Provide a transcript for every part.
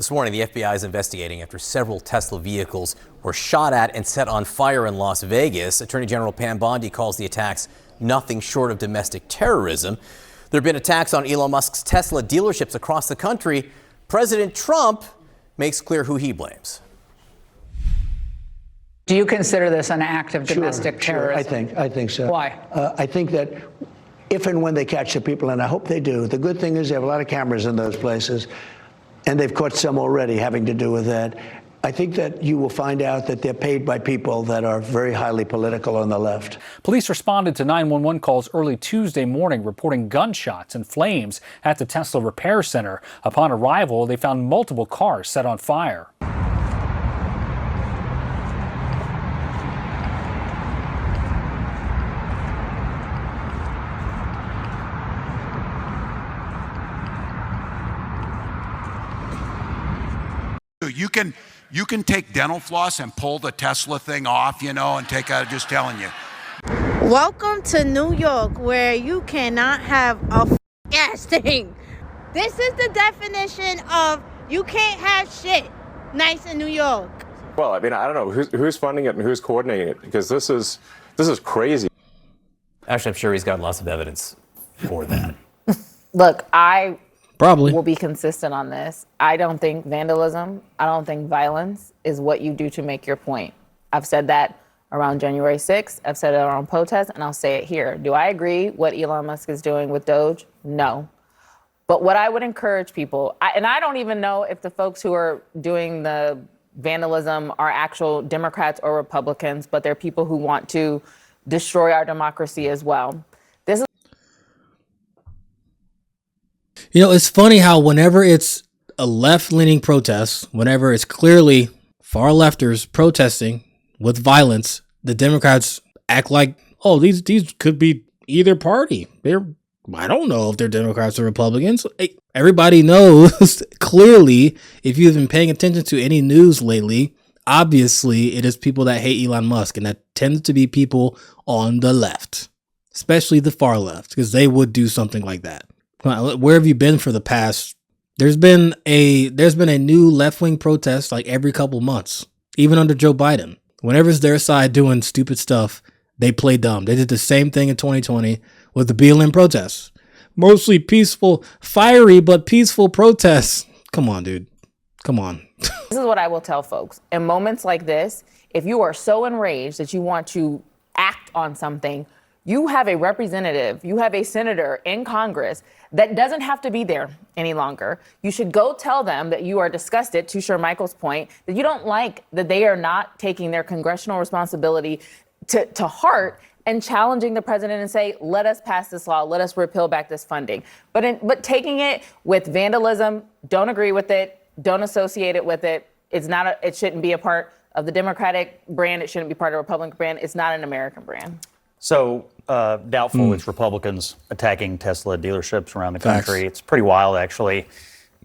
This morning, the FBI is investigating after several Tesla vehicles were shot at and set on fire in Las Vegas. Attorney General Pam Bondi calls the attacks nothing short of domestic terrorism. There have been attacks on Elon Musk's Tesla dealerships across the country. President Trump makes clear who he blames. Do you consider this an act of domestic terrorism? I think so. Why? I think that if and when they catch the people, and I hope they do, the good thing is they have a lot of cameras in those places, and they've caught some already having to do with that. I think that you will find out that they're paid by people that are very highly political on the left. Police responded to 911 calls early Tuesday morning, reporting gunshots and flames at the Tesla repair center. Upon arrival, they found multiple cars set on fire. You can take dental floss and pull the Tesla thing off, and take out, just telling you. Welcome to New York, where you cannot have a gas thing. This is the definition of you can't have shit nice in New York. Well, I mean, I don't know who's funding it and who's coordinating it, because this is crazy. Actually, I'm sure he's got lots of evidence for that. Look, I Probably will be consistent on this. I don't think vandalism, I don't think violence is what you do to make your point. I've said that around January 6th. I've said it around protests, and I'll say it here. Do I agree what Elon Musk is doing with Doge? No. But what I would encourage people, and I don't even know if the folks who are doing the vandalism are actual Democrats or Republicans, but they're people who want to destroy our democracy as well. It's funny how whenever it's a left-leaning protest, whenever it's clearly far lefters protesting with violence, the Democrats act like, oh, these could be either party. I don't know if they're Democrats or Republicans. Everybody knows clearly, if you've been paying attention to any news lately, obviously it is people that hate Elon Musk, and that tends to be people on the left, especially the far left, because they would do something like that. Where have you been for the past? There's been a new left-wing protest like every couple months, even under Joe Biden. Whenever it's their side doing stupid stuff, they play dumb. They did the same thing in 2020 with the BLM protests. Mostly peaceful, fiery, but peaceful protests. Come on, dude. Come on. This is what I will tell folks. In moments like this, if you are so enraged that you want to act on something, you have a representative, you have a senator in Congress that doesn't have to be there any longer. You should go tell them that you are disgusted, to Shermichael's point, that you don't like that they are not taking their congressional responsibility to heart and challenging the president and say, let us pass this law, let us repeal back this funding. But taking it with vandalism, don't agree with it, don't associate it with it. It shouldn't be a part of the Democratic brand. It shouldn't be part of the Republican brand. It's not an American brand. So doubtful it's Republicans attacking Tesla dealerships around the country. Facts. It's pretty wild, actually.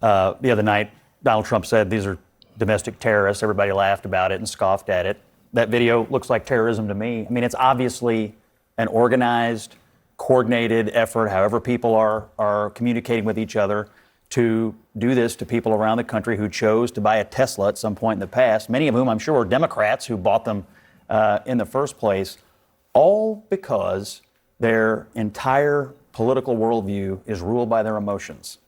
The other night, Donald Trump said these are domestic terrorists. Everybody laughed about it and scoffed at it. That video looks like terrorism to me. I mean, it's obviously an organized, coordinated effort, however people are communicating with each other, to do this to people around the country who chose to buy a Tesla at some point in the past, many of whom I'm sure were Democrats who bought them in the first place. All because their entire political worldview is ruled by their emotions.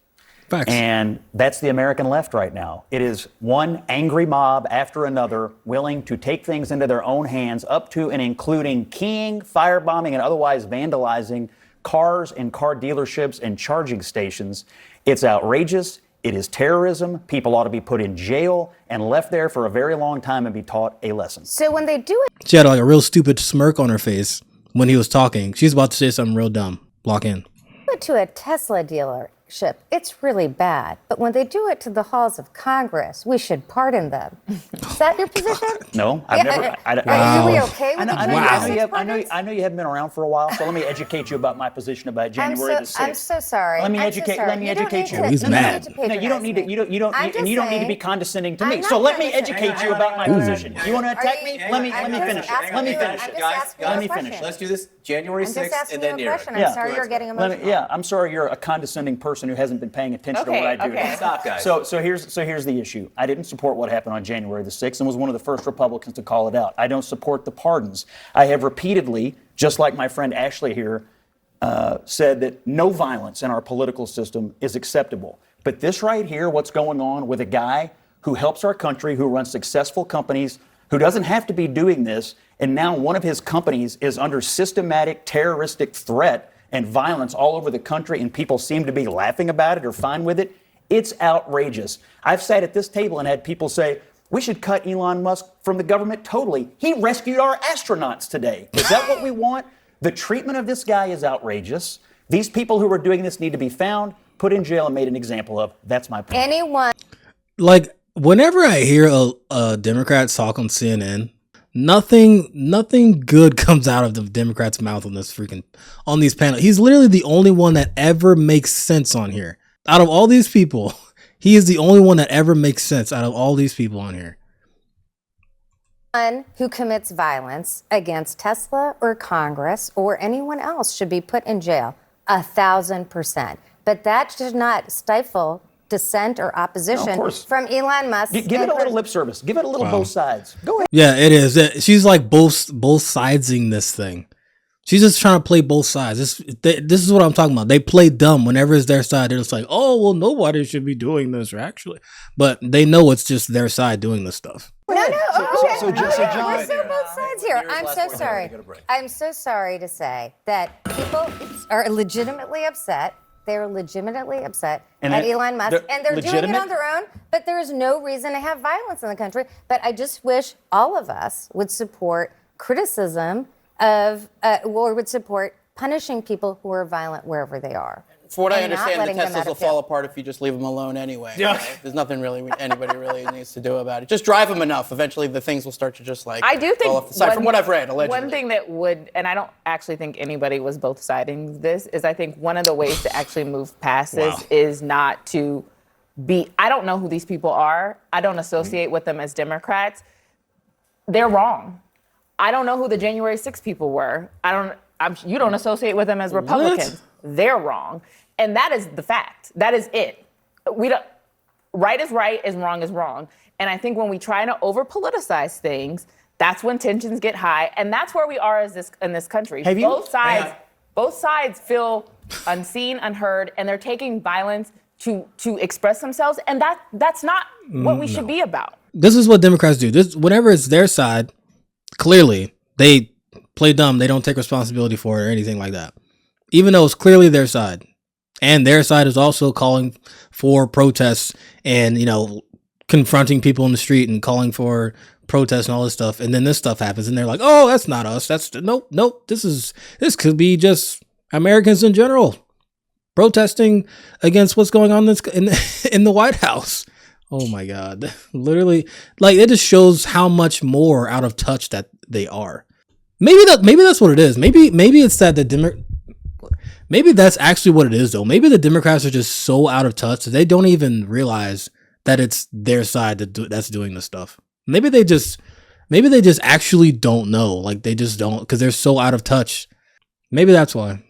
Facts. And that's the American left right now. It is one angry mob after another willing to take things into their own hands, up to and including keying, firebombing, and otherwise vandalizing cars and car dealerships and charging stations. It's outrageous. It is terrorism. People ought to be put in jail and left there for a very long time and be taught a lesson. So when they do it, She had like a real stupid smirk on her face when he was talking. She's about to say something real dumb. Block in. to a Tesla dealership, it's really bad. But when they do it to the halls of Congress, we should pardon them. Is that your position? No, I've never. Are we okay with I know you haven't been around for a while, so let me educate you about my position about January the 6th. I'm so sorry. Let me educate you. He's mad. No, you don't need to. You don't need to be condescending to me. So let me educate you about my position. You want to attack me? Let me finish. Let me finish. Let's do this January 6th and then I'm sorry you're getting emotional. I'm sorry you're a condescending person. person who hasn't been paying attention to what I do. Okay. Stop, guys. So here's the issue. I didn't support what happened on January the 6th and was one of the first Republicans to call it out. I don't support the pardons. I have repeatedly, just like my friend Ashley here, said that no violence in our political system is acceptable. But this right here, what's going on with a guy who helps our country, who runs successful companies, who doesn't have to be doing this, and now one of his companies is under systematic terroristic threat and violence all over the country, and people seem to be laughing about it or fine with it. It's outrageous. I've sat at this table and had people say, we should cut Elon Musk from the government totally. He rescued our astronauts today. Is that what we want? The treatment of this guy is outrageous. These people who are doing this need to be found, put in jail, and made an example of. That's my point. Anyone. Like, whenever I hear a Democrat talk on CNN, nothing good comes out of the Democrat's mouth on these panels. He's literally the only one that ever makes sense on here. Out of all these people, he is the only one that ever makes sense out of all these people on here. Anyone who commits violence against Tesla or Congress or anyone else should be put in jail, 1,000%. But that should not stifle dissent or opposition from Elon Musk. Give it a little lip service. Give it a little both sides. Go ahead. Yeah, it is. She's like both sidesing this thing. She's just trying to play both sides. This is what I'm talking about. They play dumb whenever it's their side. They're just like, oh, well, nobody should be doing this, actually. But they know it's just their side doing this stuff. No. We're so both sides here. I'm so sorry. I'm so sorry to say that people are legitimately upset. They're legitimately upset at Elon Musk, and they're doing it on their own, but there is no reason to have violence in the country. But I just wish all of us would support criticism of, or would support punishing people who are violent wherever they are. For what I understand, the Teslas will fall apart if you just leave them alone anyway. Yeah. Right? There's nothing really anybody really needs to do about it. Just drive them enough. Eventually, the things will start to just like I do think fall off the side. From what I've read, allegedly. One thing that would, and I don't actually think anybody was both siding this, is I think one of the ways to actually move past this is not to be. I don't know who these people are. I don't associate with them as Democrats. They're wrong. I don't know who the January 6th people were. You don't associate with them as Republicans. What? They're wrong. And that is the fact. That is it. Right is right, is wrong. And I think when we try to over-politicize things, that's when tensions get high. And that's where we are in this country. Both sides feel unseen, unheard, and they're taking violence to express themselves. And that's not what we should be about. This is what Democrats do. Whenever it's their side, clearly they play dumb. They don't take responsibility for it or anything like that. Even though it's clearly their side. And their side is also calling for protests and, confronting people in the street and calling for protests and all this stuff. And then this stuff happens and they're like, oh, that's not us. Nope. This could be just Americans in general protesting against what's going on in the White House. Oh my God. Literally, like, it just shows how much more out of touch that they are. Maybe that's what it is. Maybe it's that maybe that's actually what it is, though. Maybe the Democrats are just so out of touch that they don't even realize that it's their side that's doing this stuff. Maybe they just actually don't know. Like, they just don't, because they're so out of touch. Maybe that's why.